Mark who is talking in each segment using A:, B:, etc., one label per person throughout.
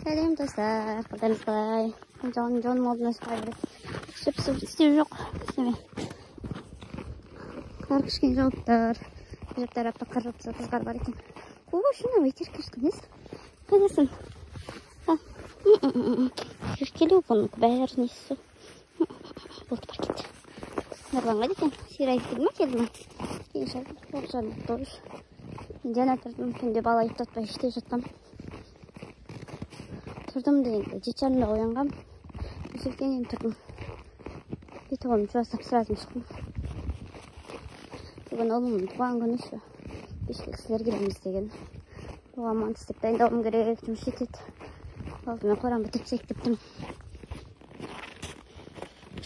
A: Сәлем достар, қалдарыңыз қалай? Жон модына шығарып шып-шып істеу жоқ. Істеме. Қар кішкене жауыптар. Жақтар апта қар жауыпса қызғар бар екен. О, шына өйтер кіршкінес. Қайдасың? Шіркелі бұның бәрі несі. Болды бар кетті. Нұрланға декен. Сирай келді ма, келді ма? Кейін шарды. Ол жарды дұрыс. Жана тұрдым. Түнде бала ұйықтатпай іште жатқам. Тұрдым дегенде 7:30-да оянғам. Үзілгенен тұрдым. Беті қолым жуасап сразу шықтым. Бүгін ұлымның туған күні шу. Бешке кісілер келеміз деген. Оған мантı істеп дайындауым керек, жұмыс етеді. Алдымен қорамды тепсек дептім.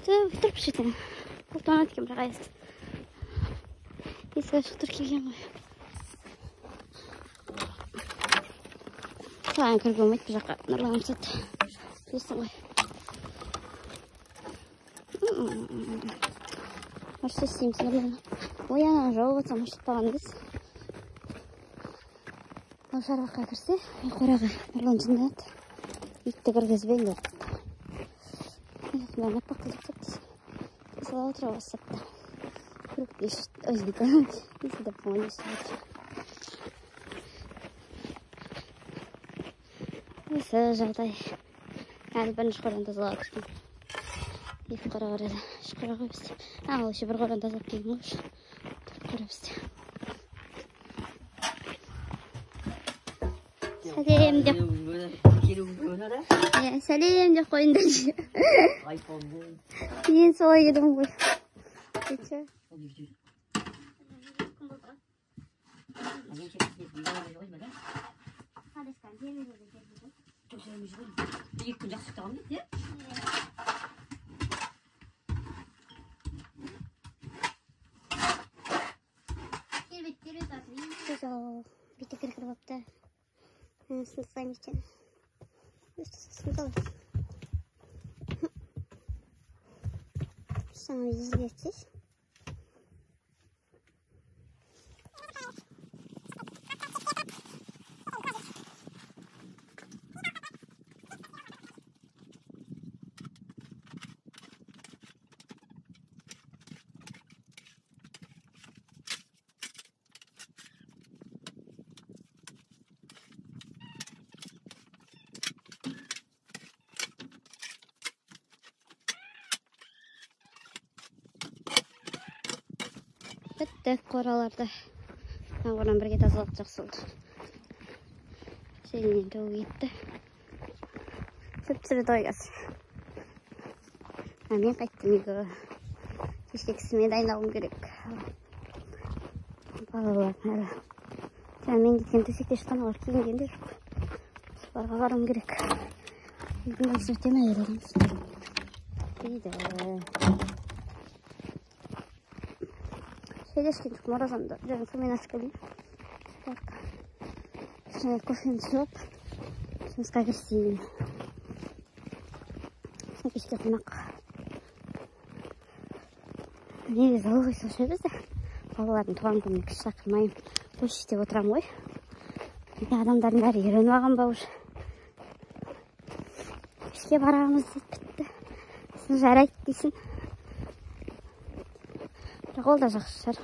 A: Тұрып жетем. Қолтуан өткен бірақ аясты. Есігі шықтыр келген ғой. Саған кіргі өмет бұл жаққа нұрлағым сәтті. Білесің ғой. Маршы істейміз нұрлағын. Ояна жауып отсам ұшытпаған біз. Ол шарбаққа кірсе, қораға нұрлан жындады. Итті кіргізбен деді. Бәрін аппақ қылдық сәттесі. Сала отыра бастапты. Күріп дешіт. Өзінікі. Есілді бұған естіп. Осы жағдай. Әлі бірінші қоран тазалап түстім. Екі қора қарады. Үш қора қой бізде. Ол еще бір қоран тазалап келген ғой. Төрт қора бізде. Сәлем деп. Сәлем деп қойындашы. Мен солай едім ғой. Кетші.
B: Екі күн жақсы ұқтағам дейді,
A: Кербет атып ем. Беті кіркір бапты. Сынсайым екен. Сынсалы. Саңа езілерсіз. Бітті қораларды. Қоран бірге тазалап жақсы болды. Сенен төу кетті. Сүп-сүрі тойғасы. Мен қайттым егі. Кешке кісіме дайындауым керек. Балалар әлі. Мен кеткен төсекте шыққан олар киінгенде жоқ. Соларға барым керек. Үйдің өтеме елеген дейді. Сөйлескен жоқ маразамда. Жаңа сумен ашып келдім. Кішкене кофемді суап, жұмысқа кірісейін. Кешке қонақ. Негізі ылғи сол ше бізде. Балалардың туған күніне кіші шақырмайым. Қойшы деп отырам ғой. Адамдардың бәрі үйреніп алған ба уже. Кешке барамыз деп бітті. Сен жарайды дейсің. Бірақ ол да жақсы шығар.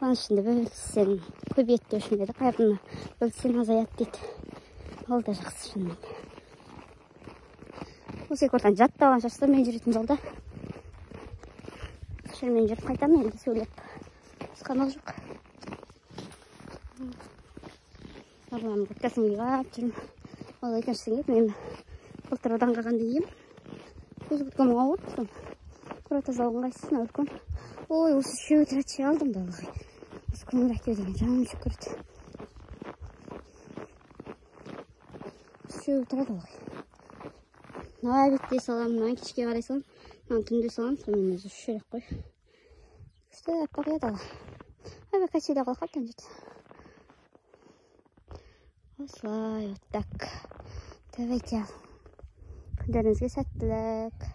A: Оның ішінде бөлсең көбейет деушін деді. Қайырдың бөлсең азаят дейді. Ол да жақсы шынымен. Осы екі ортан жаттауған шашты мен жүретін жолда. Шермен жүріп қайтамын енді сөйлеп. Қанық жоқ. Нұрланның көткәсін киіп жүрмін. Ол екіншісін киіп мен былтыр одан қалғанды кием. Өзі күткім ауыр тұтым. Құра тазалығын қайсысын өлкөн. Ой, осы үшеуі тірәтші алдым да ылғи. Осы күнің әкеу деген жаным шүкірді. Үшеуі тұрады ылғи. Мына әбетте салам, мына кешке қарай салам, мына түнде салам, сонымен өзі үш керек қой. Күсті әппақ еді ала. Әбе кәселі қалқаттан жет. Осылай, оттак. Давайте. Күндеріңізге сәттілік.